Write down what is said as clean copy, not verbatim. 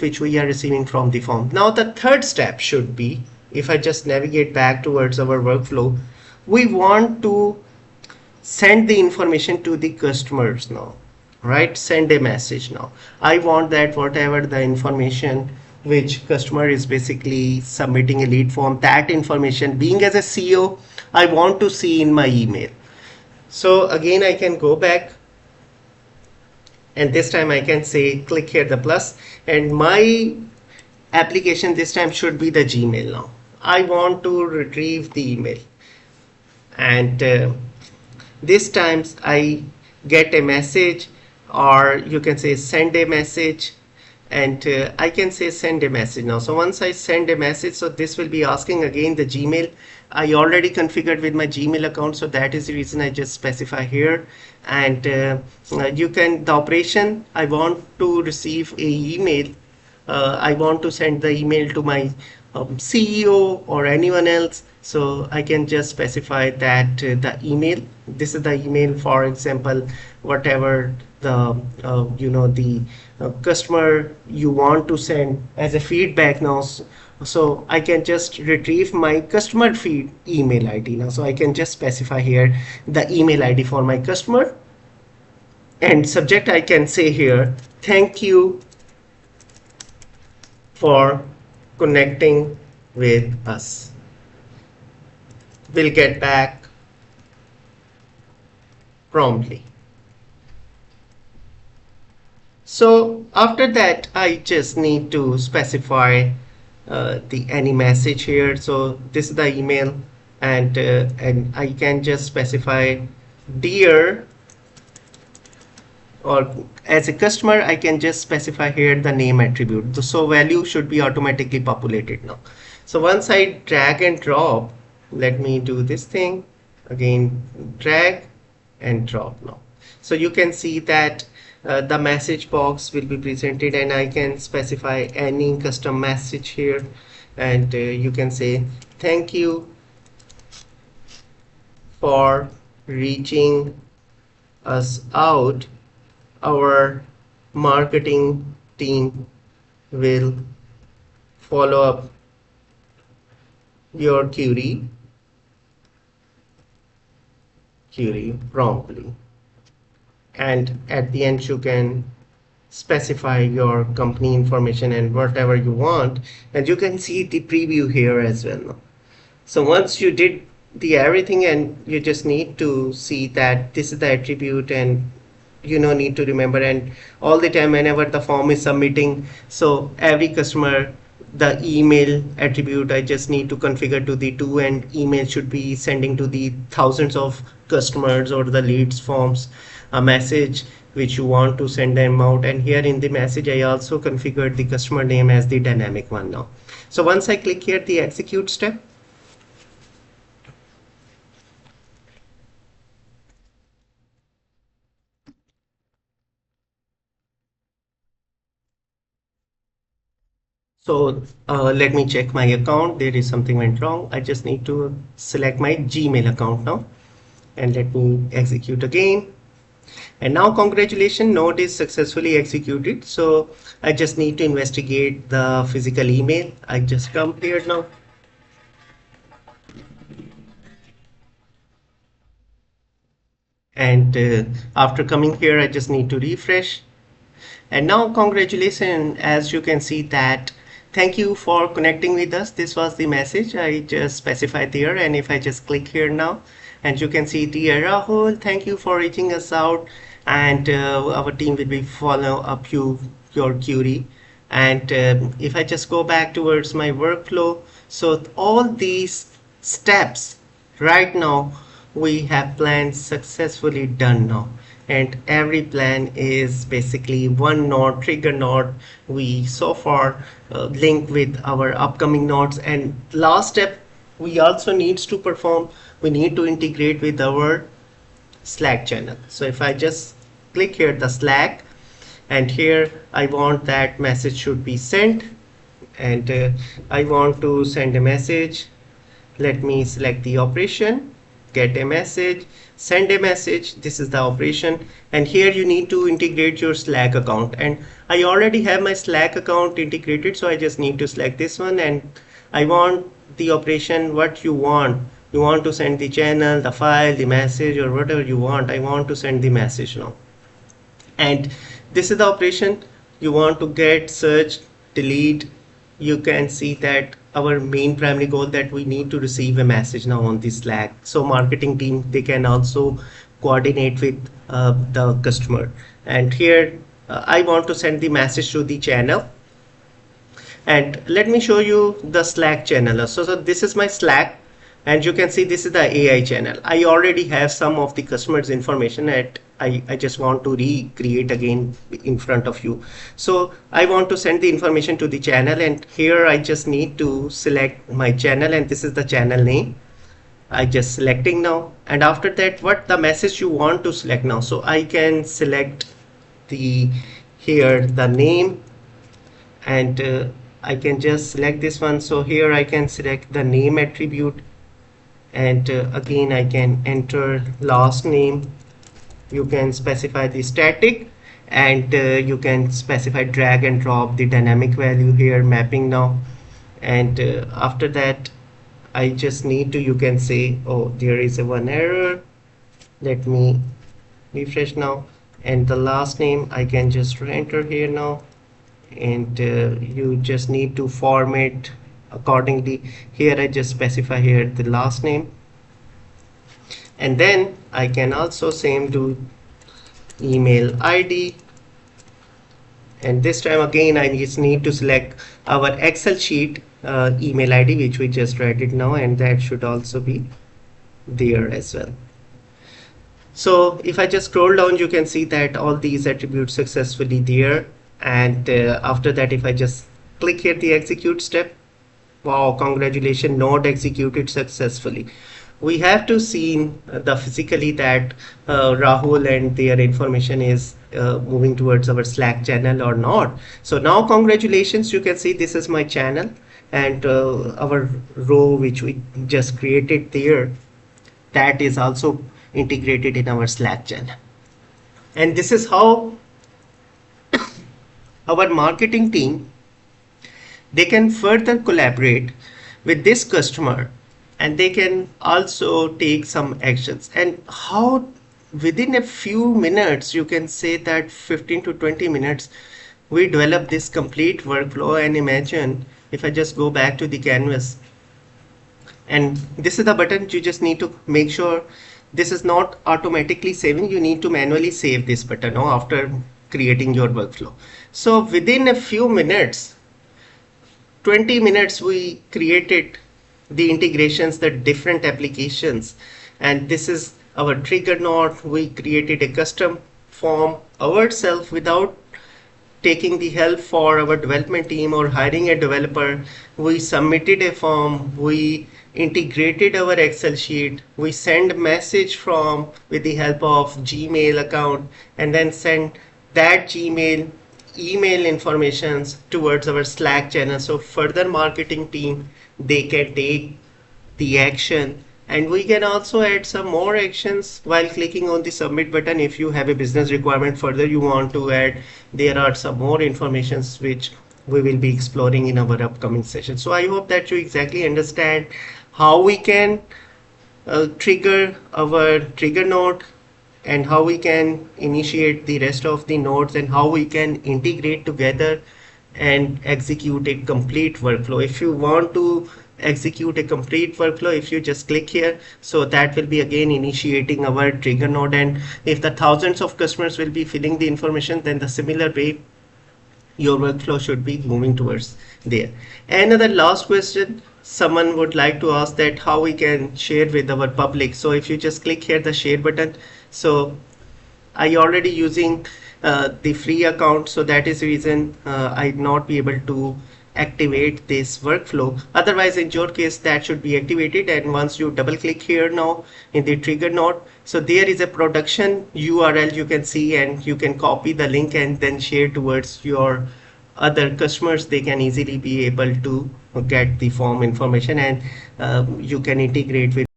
output which we are receiving from the form. Now the third step should be, if I just navigate back towards our workflow, we want to send the information to the customers now, right? Send a message now. I want that whatever the information which customer is basically submitting a lead form, that information, being as a CEO, I want to see in my email. So again, I can go back, and this time I can say click here the plus, and my application this time should be the Gmail now. I want to retrieve the email, and this times I get a message, or you can say send a message, and I can say send a message now. So once I send a message, so this will be asking again the Gmail. I already configured with my Gmail account, so that is the reason I just specify here. And you can, the operation, I want to receive a email, I want to send the email to my CEO or anyone else, so I can just specify that the email, this is the email, for example, whatever the the customer you want to send as a feedback now. So I can just retrieve my customer feed email ID now. So I can just specify here the email ID for my customer, and subject I can say here, thank you for connecting with us. We'll get back promptly. So after that, I just need to specify any message here. So this is the email, and I can just specify dear, or as a customer I can just specify here the name attribute. So value should be automatically populated now. So once I drag and drop, let me do this thing again, drag and drop now. So you can see that the message box will be presented, and I can specify any custom message here, and you can say thank you for reaching us out. Our marketing team will follow up your query promptly. And at the end you can specify your company information and whatever you want, and you can see the preview here as well. So once you did the everything, and you just need to see that this is the attribute, and need to remember, and all the time whenever the form is submitting, so every customer, the email attribute I just need to configure to the 2, and email should be sending to the thousands of customers or the leads forms a message which you want to send them out. And here in the message I also configured the customer name as the dynamic one now. So once I click here the execute step, so let me check my account. There is something went wrong. I just need to select my Gmail account now, and let me execute again. And now congratulations, node is successfully executed. So I just need to investigate the physical email. I just come here now, and after coming here I just need to refresh. And now congratulations, as you can see that thank you for connecting with us. This was the message I just specified there. And if I just click here now, and you can see, dear Rahul, thank you for reaching us out, and our team will be follow up your query. And if I just go back towards my workflow, so all these steps right now we have planned successfully done now, and every plan is basically one node, trigger node, we so far link with our upcoming nodes. And last step we also needs to perform, we need to integrate with our Slack channel. So if I just click here the Slack, and here I want that message should be sent, and I want to send a message. Let me select the operation, get a message, send a message. This is the operation, and here you need to integrate your Slack account, and I already have my Slack account integrated, so I just need to select this one, and I want the operation what you want. You want to send the channel, the file, the message, or whatever you want. I want to send the message now, and this is the operation. You want to get, search, delete. You can see that our main primary goal that we need to receive a message now on this Slack, so marketing team, they can also coordinate with the customer. And here I want to send the message to the channel, and let me show you the Slack channel. So this is my Slack, and you can see this is the AI channel. I already have some of the customers information that I just want to recreate again in front of you. So I want to send the information to the channel, and here I just need to select my channel, and this is the channel name. I just selecting now, and after that what the message you want to select now. So I can select the here the name, and I can just select this one. So here I can select the name attribute, and again I can enter last name. You can specify the static, and you can specify drag and drop the dynamic value here, mapping now. And after that I just need to, you can say, oh, there is a one error, let me refresh now. And the last name I can just enter here now, and you just need to format accordingly. Here I just specify here the last name, and then I can also same do email ID, and this time again I just need to select our Excel sheet email ID, which we just read it now, and that should also be there as well. So if I just scroll down, you can see that all these attributes successfully there. And after that, if I just click here the execute step, wow, congratulations, node executed successfully. We have to see the physically that Rahul and their information is moving towards our Slack channel or not. So now congratulations, you can see this is my channel, and our row which we just created there, that is also integrated in our Slack channel. And this is how our marketing team, they can further collaborate with this customer, and they can also take some actions. And how within a few minutes, you can say that 15 to 20 minutes, we develop this complete workflow. And imagine if I just go back to the canvas, and this is the button, you just need to make sure this is not automatically saving. You need to manually save this button after creating your workflow. So within a few minutes, 20 minutes, we created the integrations, the different applications. And this is our trigger node. We created a custom form ourselves without taking the help for our development team or hiring a developer. We submitted a form, we integrated our Excel sheet, we send message from with the help of Gmail account, and then send that Gmail email informations towards our Slack channel. So further marketing team, they can take the action, and we can also add some more actions while clicking on the submit button. If you have a business requirement further you want to add, there are some more informations which we will be exploring in our upcoming session. So I hope that you exactly understand how we can trigger our trigger node, and how we can initiate the rest of the nodes, and how we can integrate together and execute a complete workflow. If you want to execute a complete workflow, if you just click here, so that will be again initiating our trigger node. And if the thousands of customers will be filling the information, then the similar way your workflow should be moving towards there. Another last question someone would like to ask, that how we can share with our public. So if you just click here the share button, so I already using the free account, so that is the reason I'd not be able to activate this workflow. Otherwise in your case that should be activated. And once you double click here now in the trigger node, so there is a production URL you can see, and you can copy the link and then share towards your other customers. They can easily be able to get the form information, and you can integrate with